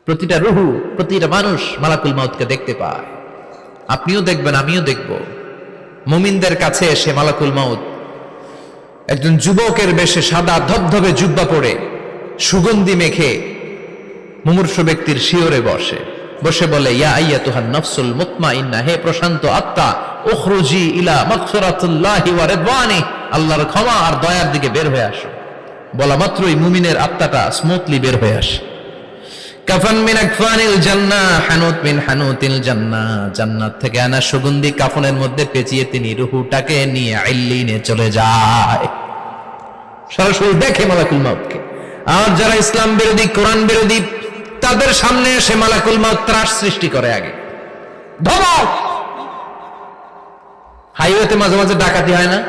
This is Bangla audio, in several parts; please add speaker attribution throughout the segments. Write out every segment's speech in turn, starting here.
Speaker 1: প্রতিটা রুহু, প্রতিটা মানুষ মালাকুল মাউতকে দেখতে পায়। আপনিও দেখবেন, আমিও দেখব। মুমিনদের কাছে এসে মালাকুল মাউত একজন যুবকের বেশে সাদা ধবধবে জুব্বা পরে সুগন্ধি মেখে মুমূর্ষু ব্যক্তির শিয়রে বসে বলে, ইয়া আইয়াতুহান নাফসুল মুতমাইন্নাহ, হে প্রশান্ত আত্মা, উখরুজি ইলা মাগফিরাতুল্লাহি ওয়া রিদওয়ানি, আল্লাহর ক্ষমা আর দয়ার দিকে বের হয়ে আসো। বলা মাত্রই মুমিনের আত্মাটা স্মুথলি বের হয়ে আসে। কাফান মিন আকফানিল জান্নাহ, হানুত মিন হানুতিল জান্নাহ, জান্নাত থেকে আনা সুগন্ধি কাফনের মধ্যে পেঁচিয়ে তিনি রূহটাকে নিয়ে ইল্লিনে চলে যায়। সরাসরি দেখে মালাকুল মাউতকে। আর যারা ইসলাম বিরোধী, কোরআন বিরোধী, তাদের সামনে এসে মালাকুল মাউত ত্রাস সৃষ্টি করে। আগে ধমক। হাইওয়েতে মাঝে মাঝে ডাকাতি হয় না?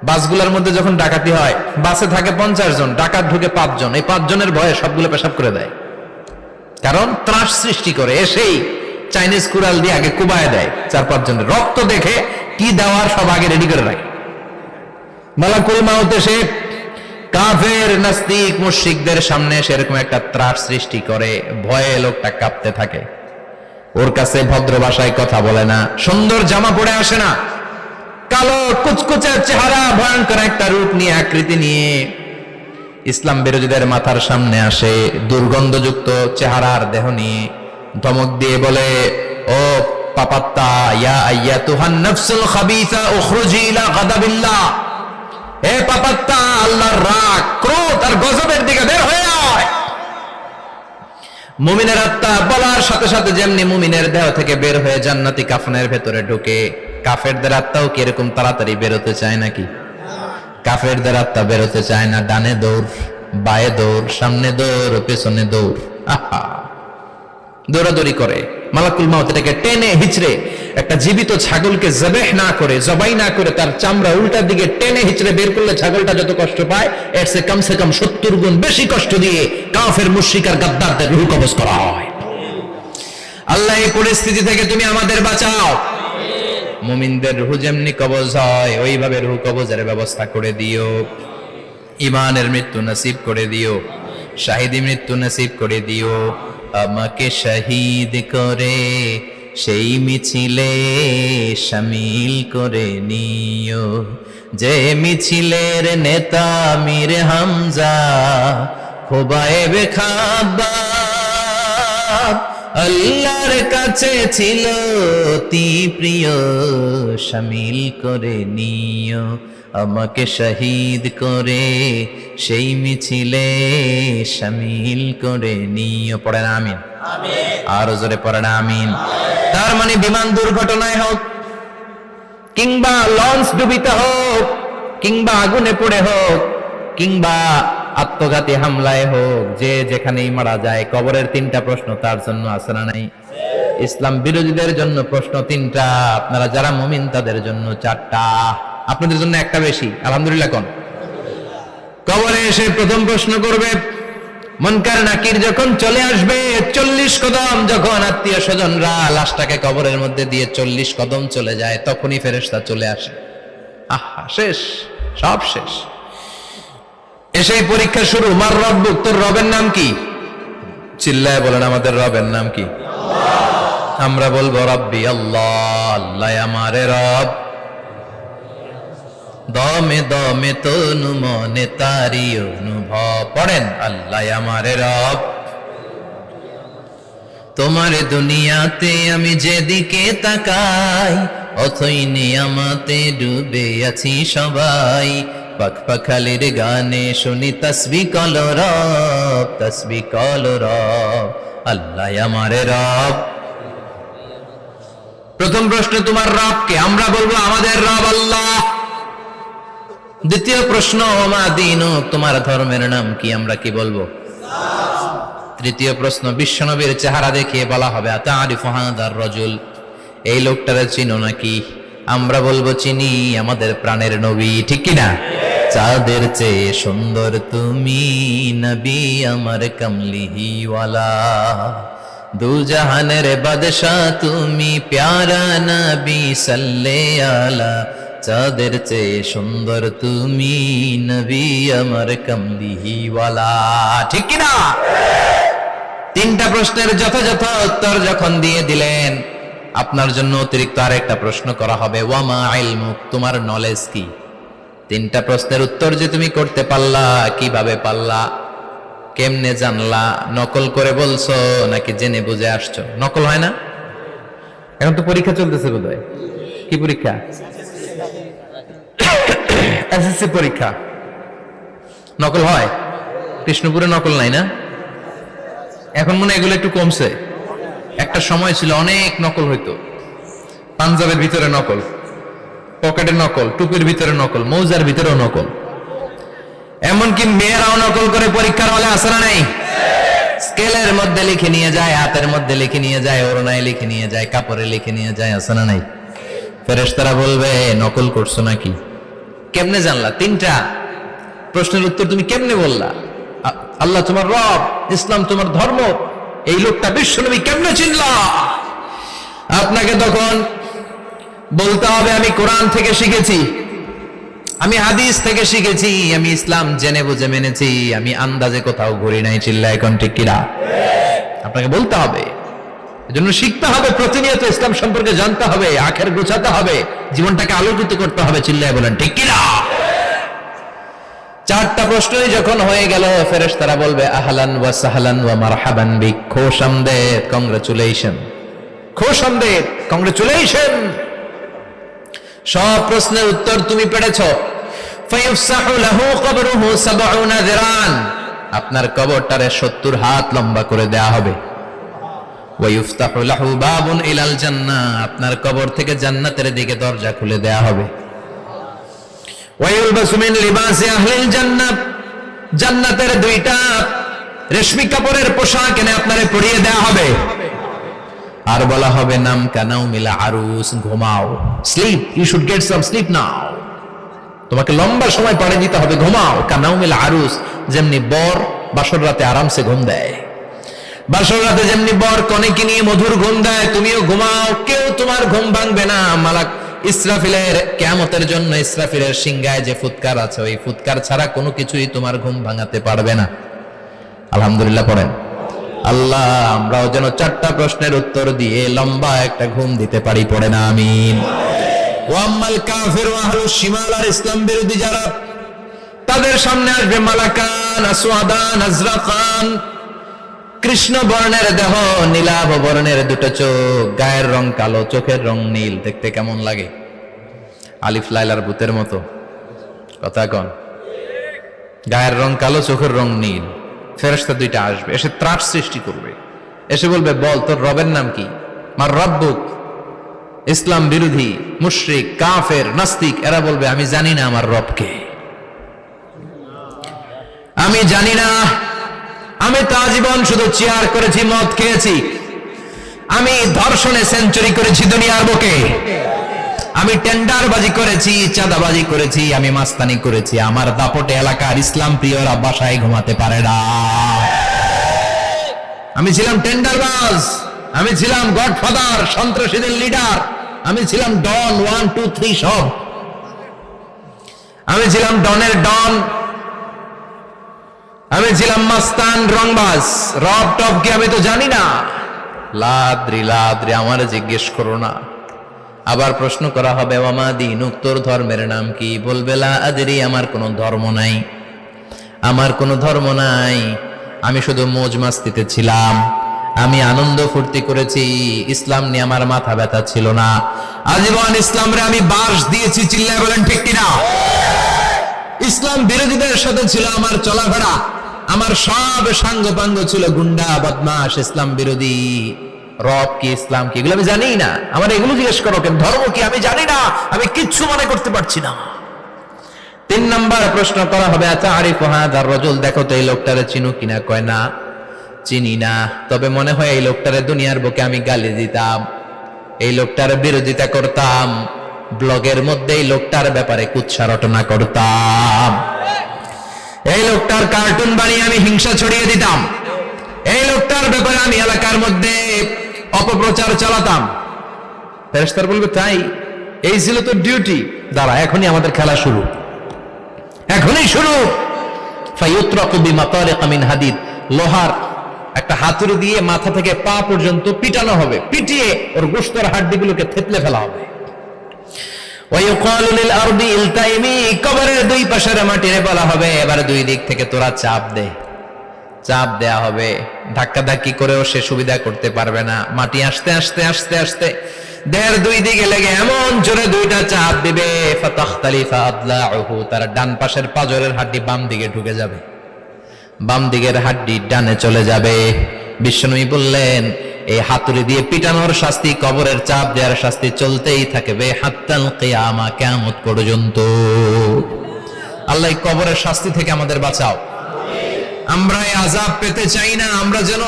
Speaker 1: বাসগুলোর মধ্যে যখন ডাকাতি হয়, বাসে থাকে 50 জন, ডাকাত ঢুকে 5 জন। এই 5 জনের ভয়ে সবগুলো পেশাব করে দেয়, কারণ ত্রাস সৃষ্টি করে। এসেই চাইনিজ কুড়াল দিয়ে আগে কুবায় দেয় 4-5 জনের। রক্ত দেখে কি দেওয়ার সব আগে রেডি করে রাখে। মালাকুল মাউত এসে কাফের, নাস্তিক, মুশরিকদের সামনে সেরকম একটা ত্রাস সৃষ্টি করে। ভয়ে লোকটা কাঁপতে থাকে। ওর কাছে ভদ্র ভাষায় কথা বলে না, সুন্দর জামা পরে আসে না, কালো কুচকুচে চেহারা, ভয়ঙ্কর একটা রূপ নিয়ে, আকৃতি নিয়ে ইসলাম বিরোধীদের মাথার সামনে আসে। দুর্গন্ধযুক্ত চেহারার দেহ নিয়ে ধমক দিয়ে বলে, ও পাপাত্তা, ইয়া আইয়াতুহান নাফসুল খাবিসা উখরুজি ইলা গাদাবিল্লাহ, হে পাপাত্তা, আল্লাহর রাগ, ক্রোধ আর গজবের দিকে বের হয়ে আয়। মুমিনের আত্মা বলার সাথে সাথে যেমনি মুমিনের দেহ থেকে বের হয়ে জান্নাতি কাফনের ভেতরে ঢুকে, কাফেরদের আত্মাও কি এরকম তাড়াতাড়ি বেরোতে চায় নাকি? কাফেরদের আত্মা বেরোতে চায় না। ডানে দৌড়, বায়ে দৌড়, সামনে দৌড়, পেছনে দৌড়, আহা, দৌড়াদৌড়ি করে। মালাকুল মাউত এটাকে টেনে হিচড়ে, একটা জীবিত ছাগলকে জবাই না করে তার চামড়া উল্টার দিকে টেনে হিচড়ে বের করলে ছাগলটা যত কষ্ট পায়, এর চেয়ে কমসে কম 70 গুণ বেশি কষ্ট দিয়ে কাফের, মুশরিক আর গাদ্দারদের রূহ কবজ করা হয়। আল্লাহ, এই পরিস্থিতি থেকে তুমি আমাদের বাঁচাও। মুমিনদের রূহ যেমনি কবজ হয়, ওইভাবে রূহ কবজের ব্যবস্থা করে দিও। ঈমানের মৃত্যু নসিব করে দিও, শাহিদি মৃত্যু নসিব করে দিও। আমাকে শহীদ করে সেই মিছিলে শামিল করে নিও, যে মিছিলের নেতা মীর হামজা, খোবায়েবে খাব্বাব, আল্লাহর কাছে ছিল অতি প্রিয়, শামিল করে নিও। আমাকে শহীদ করে সেই মিছিলে শামিল করে নিও। পড়েন আমিন। আর জোরে পড়েন আমিন। তার মানে বিমান দুর্ঘটনায় হোক, কিংবা লঞ্চ ডুবিতে হোক, কিংবা আগুনে পড়ে হোক, কিংবা আত্মঘাতী হামলায় হোক, যে যেখানেই মারা যায়, কবরের 3টা প্রশ্ন তার জন্য আছে না নাই? ইসলাম বিরোধীদের জন্য প্রশ্ন 3টা, আপনারা যারা মুমিন তাদের জন্য 4টা। আপনাদের জন্য একটা বেশি, আলহামদুলিল্লাহ। কোন কবরে এসে প্রথম প্রশ্ন করবে, মুনকার নাকির যখন চলে আসবে, 40 কদম যখন আত্মীয় স্বজনরা লাশটাকে কবরের মধ্যে দিয়ে 40 কদম চলে যায়, তখনই ফেরেশতা চলে আসে। আহা, শেষ, সব শেষ। এসেই পরীক্ষা শুরু। মার রব্বুক, তোর রবের নাম কি? চিল্লায় বলেন, আমাদের রবের নাম কি? আমরা বলবো রব্বি আল্লাহ, আল্লাহ আমারে রব। দমে দমে তনু মনে তারি অনুভব। পড়েন, আল্লাহ আমারে রব। তোমার দুনিয়াতে আমি যেদিকে তাকাই, অথই নিয়ামতে ডুবে আছি সবাই। পাখপাখালির গানে শুনি তসবিহ কলরব, তসবিহ কলরব, আল্লাহ আমারে রব। প্রথম প্রশ্ন, তোমার রব কে? আমরা বলবো আমাদের রব আল্লাহ। দ্বিতীয় প্রশ্ন, ওমা দীনুক, তোমার ধর্মের নাম কি? আমরা কি বলবো? তৃতীয় প্রশ্ন, বিশ্বনবীর চেহারা দেখিয়ে বলা হবে, আতারিফু হাদার রাজুল, এই লোকটারে চিনো নাকি? আমরা বলবো চিনি, আমাদের প্রাণের নবী, ঠিক কি না? চাঁদের চেয়ে সুন্দর তুমি নবী আমার কামলিওয়ালা, দু জাহানের বাদশা তুমি প্যারা নবী সাল্লে আলা, চাঁদের চেয়ে সুন্দর তুমি নবী আমার কামলিওয়ালা, ঠিক কি না? তিনটা প্রশ্নের যথাযথ উত্তর যখন দিয়ে দিলেন, আপনার জন্য অতিরিক্ত আরেকটা প্রশ্ন করা হবে, ওয়ামা ইলমুক, তোমার নলেজ কি? তিনটা প্রশ্নের উত্তর যে তুমি করতে পারলা, কিভাবে পারলা, কেমনে জানলা? নকল করে বলছো নাকি জেনে বুঝে আসছো? নকল হয় না? এখন তো পরীক্ষা চলতেছে বোধহয়। কি পরীক্ষা? এসএসসি পরীক্ষা। নকল হয়? কৃষ্ণপুরে নকল নাই না? এখন মনে হয় এগুলো একটু কমছে। একটা সময় ছিল অনেক নকল হইতো। পাঞ্জাবের ভিতরে নকল, পকেটে নকল, টুপির ভিতরে নকল, মৌজার ভিতরেও নকল। এমনকি মেয়েরাও নকল করে পরীক্ষার হলে আসে না নাই? স্কেলের মধ্যে লিখে নিয়ে যায়, হাতের মধ্যে লিখে নিয়ে যায়, ওড়নায় লিখে নিয়ে যায়, কাপড়ে লিখে নিয়ে যায়, আসে না নাই? ফেরেশতারা বলবে নকল করছো নাকি? কেমনে জানলা? তিনটা প্রশ্নের উত্তর তুমি কেমনে বললা? আল্লাহ তোমার রব, ইসলাম তোমার ধর্ম, এই লোকটা বিশ্বনবী, কেমনে চিনলা? আপনাকে তখন বলতে হবে আমি কোরআন থেকে শিখেছি, আমি হাদিস থেকে শিখেছি, আমি ইসলাম জেনে বুঝে মেনেছি, আমি আন্দাজে কোথাও ঘুরি নাই। চিল্লায় এখন ঠিক কিনা? আপনাকে বলতে হবে। এজন্য শিখতে হবে, প্রতিনিয়ত ইসলাম সম্পর্কে জানতে হবে, আখের গোছাতে হবে, জীবনটাকে আলোকিত করতে হবে। চিল্লায় বলেন ঠিক কিনা? চারটা প্রশ্নই যখন হয়ে গেল, ফেরেশতারা বলবে আহলান ওয়া সাহলান ওয়া মারহাবান বিক, খোশামদেদ, কংগ্রাচুলেশন, খোশামদেদ, কংগ্রাচুলেশন। সব প্রশ্নের উত্তর তুমি পেরেছো। ফায়ুফসাহু লাহু কবরুহু ৭০ যিরান, আপনার কবরটারে ৭০ হাত লম্বা করে দেয়া হবে। ওয়া ইফতাহু লাহু বাবুন ইলাল জান্নাহ, আপনার কবর থেকে জান্নাতের দিকে দরজা খুলে দেয়া হবে। ওয়া ইলবাসু মিন লিবাসি আহলিল জান্নাহ, জান্নাতের দুইটা রেশমি কাপড়ের পোশাক এনে আপনারে পরিয়ে দেয়া হবে। আর বলা হবে নাম কানাও মিলা আরুস, ঘুমাও, sleep, you should get some sleep now, তোমাকে লম্বা সময় পড়ে দিতে হবে, ঘুমাও। কানাও মিলা আরুস, যেমনি বর বাসর রাতে আরামসে ঘুম দেয়, বাসর রাতে যেমনি বর কনেকে নিয়ে মধুর ঘুম দেয়, তুমিও ঘুমাও, কেউ তোমার ঘুম ভাঙবে না। মালাক ইসরাফিলের, কিয়ামতের জন্য ইসরাফিলের সিংহায় যে ফুৎকার আছে, ওই ফুৎকার ছাড়া কোনো কিছুই তোমার ঘুম ভাঙাতে পারবে না। আলহামদুলিল্লাহ পড়েন। আল্লাহ আমরাও যেন চারটা প্রশ্নের উত্তর দিয়ে লম্বা একটা ঘুম দিতে পারি, পড়ে না আমিন। ওয়াম্মাল কাফির ওয়া আহলুশ শিমাল, আর ইসলাম বিরোধী যারা, তাদের সামনে আসবে মালাকান আসওয়াদান আজরাকান, কৃষ্ণ বর্ণের দেহ, নীলাভ বর্ণের দুটো চোখ, গায়ের রং কালো, চোখের রং নীল। দেখতে কেমন লাগে? আলিফ লাইলার ভূতের মতো। কথা কন। গায়ের রং কালো, চোখের রং নীল। ফেরেশতা দুইটা আসবে, এসে ত্রাস সৃষ্টি করবে, এসে বলবে বল তোর রবের নাম কি? মার রব্বুক। ইসলাম বিরোধী মুশরিক, কাফের, নাস্তিক এরা বলবে আমি জানি না আমার রবকে, আমি জানি না, আমি তো আজীবন শুধু চেয়ার করেছি, মদ খেয়েছি, আমি ধর্ষণে সেঞ্চুরি করেছি দুনিয়ার বুকে, আমি টেন্ডারবাজি করেছি, চাঁদাবাজি করেছি, আমি মাস্তানি করেছি, আমার দাপটে এলাকার ইসলাম প্রিয়রা বাসায় ঘুমাতে পারে না। আমি ছিলাম টেন্ডারবাজ, আমি ছিলাম গডফাদার, সন্ত্রাসীদের লিডার, আমি ছিলাম ডন 1 2 3 সব, আমি ছিলাম ডনের ডন, আমি ছিলাম মাস্তান, রংবাজ। রব টব কি আমি তো জানি না। লাদ্রি লাদ্রি, আমার জিজ্ঞেস করো না। আবার প্রশ্ন করা হবে ওয়ামা দীনুক, তোর ধর্মের নাম কি? বলবে লা আদরি, আমার কোনো ধর্ম নাই, আমার কোনো ধর্ম নাই, আমি শুধু মৌজ মাস্তিতে ছিলাম, আমি আনন্দ ফুর্তি করেছি, ইসলাম নিয়ে আমার মাথা ব্যথা ছিল না, আজীবন ইসলামরে আমি বাস দিয়েছি। চিল্লায় বলেন ঠিক কিনা? ইসলাম বিরোধীদের সাথে ছিল আমার চলাফেরা, আমার সব সাঙ্গপাঙ্গ ছিল গুন্ডা বদমাশ, ইসলাম বিরোধী। রব কি, ইসলাম কি, এগুলো আমি জানি না। আমার এগুলো জিজ্ঞেস করো কেন? ধর্ম কি আমি জানি না, আমি কিচ্ছু মনে করতে পারছি না। 3 নাম্বার প্রশ্ন করা হবে আচ্ছা আরিফু হাযার রাজুল, দেখো তো এই লোকটারে চিনো কিনা? কয় না, চিনি না, তবে মনে হয় এই লোকটারে দুনিয়ার বুকে আমি গালি দিতাম, এই লোকটার বিরোধিতা করতাম, ব্লগের মধ্যে এই লোকটার ব্যাপারে কুৎসা রটনা করতাম, এই লোকটার কার্টুন বানিয়ে আমি হিংসা ছড়িয়ে দিতাম, এই লোকটার ব্যাপারে আমি এলাকার মধ্যে অপপ্রচার চালাতাম। ফেরেশতারা বলবে তাই, এই ছিল তোর ডিউটি, দাঁড়া এখনই আমাদের খেলা শুরু, এখনই শুরু। ফায়ুতরাকু বিমাতারিক মিন হাদিদ, লোহার একটা হাতুড়ি দিয়ে মাথা থেকে পা পর্যন্ত পিটানো হবে, পিটিয়ে ওর গোশতের হাড্ডিগুলোকে থেতলে ফেলা হবে। ওয়ায়ুকালু লিল আরদি ইলতাইমি, কবরের দুই পাশের মাটিরে বলা হবে এবার দুই দিক থেকে তোরা চাপ দে। চাপ দেয়া হবে, ধাক্কা ধাক্কি করেও সে সুবিধা করতে পারবে না। মাটি আস্তে আস্তে আস্তে আস্তে দেহের দুই দিকে লেগে এমন জোরে দুইটা চাপ দিবে, ফাতাখতালিফা আদলাউহু, তার ডান পাশের পাজরের হাড্ডি বাম দিকে ঢুকে যাবে, বাম দিকের হাড্ডি ডানে চলে যাবে। বিশ্বনবী বললেন এই হাতুড়ি দিয়ে পিটানোর শাস্তি, কবরের চাপ দেওয়ার শাস্তি চলতেই থাকবে হাত্তাল কিয়ামা, কিয়ামত পর্যন্ত। আল্লাহ এই কবরের শাস্তি থেকে আমাদের বাঁচাও। আমরা এই আযাব পেতে চাই না, আমরা যেন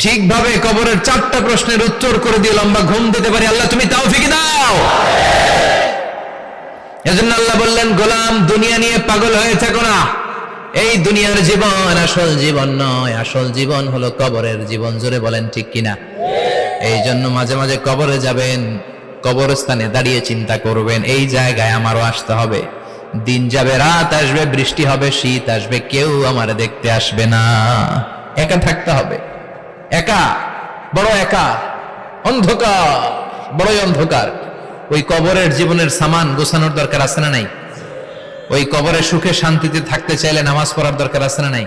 Speaker 1: ঠিকভাবে কবরের 4টা প্রশ্নের উত্তর করে দিয়ে লম্বা ঘুম দিতে পারি। আল্লাহ তুমি তৌফিক দাও। এজন্য আল্লাহ বললেন গোলাম দুনিয়া নিয়ে পাগল হয়ে থেকো না, এই দুনিয়ার জীবন আসল জীবন নয়, আসল জীবন হলো কবরের জীবন। জোরে বলেন ঠিক কিনা? এই জন্য মাঝে মাঝে কবরে যাবেন, কবরস্থানে দাঁড়িয়ে চিন্তা করবেন এই জায়গায় আমারও আসতে হবে। দিন যাবে, রাত আসবে, বৃষ্টি হবে, শীত আসবে, কেউ আমার দেখতে আসবে না, একা থাকতে হবে। একা, বড় একা, অন্ধকার, বড়ই অন্ধকার। ওই কবরের জীবনের সামান গোছানোর দরকার আছে না নাই? ওই কবরে সুখে শান্তিতে থাকতে চাইলে নামাজ পড়ার দরকার আছে না নাই?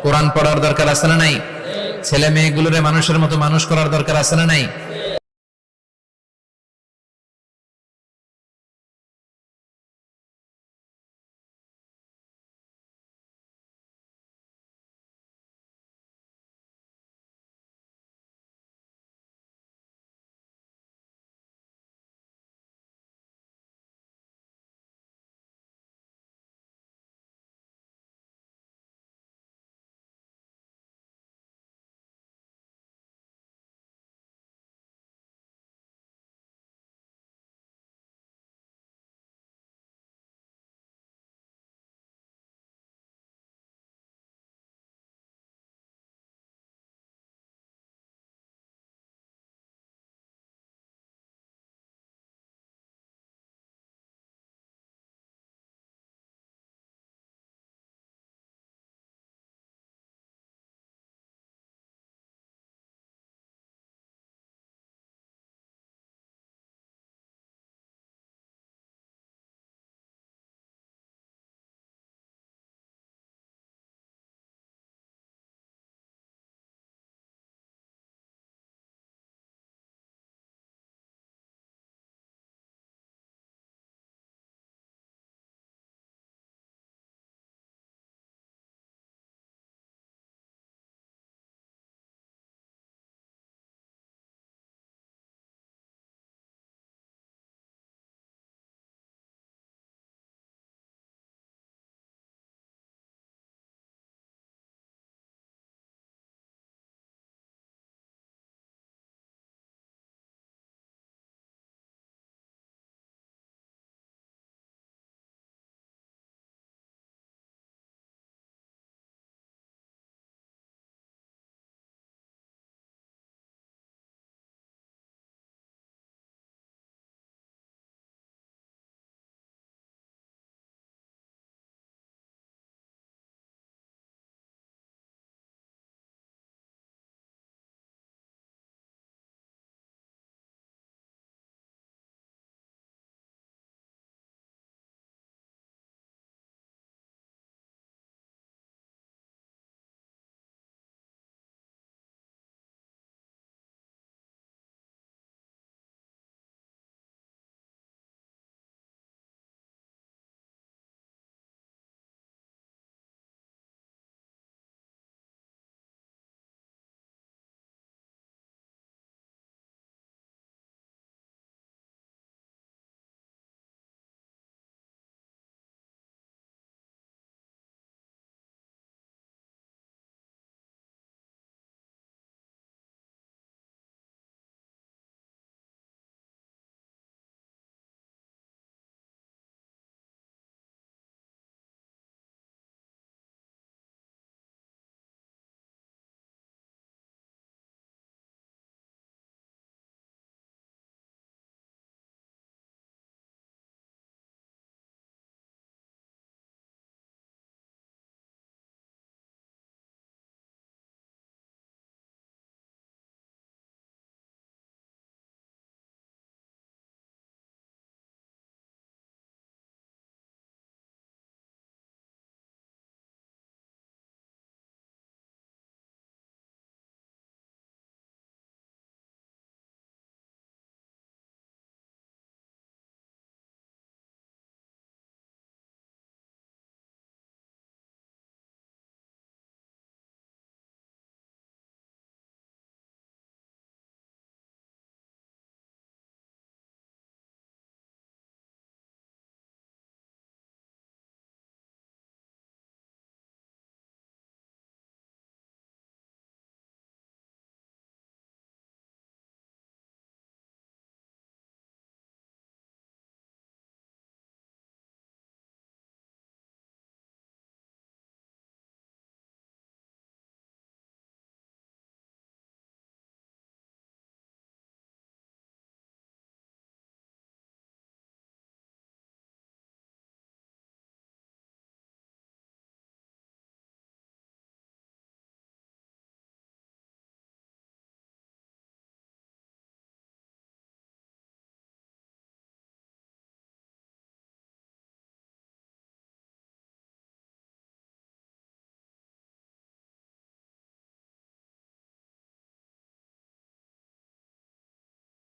Speaker 1: কোরআন পড়ার দরকার আছে না নাই? ছেলে মেয়েগুলোরে মানুষের মতো মানুষ করার দরকার আছে না নাই?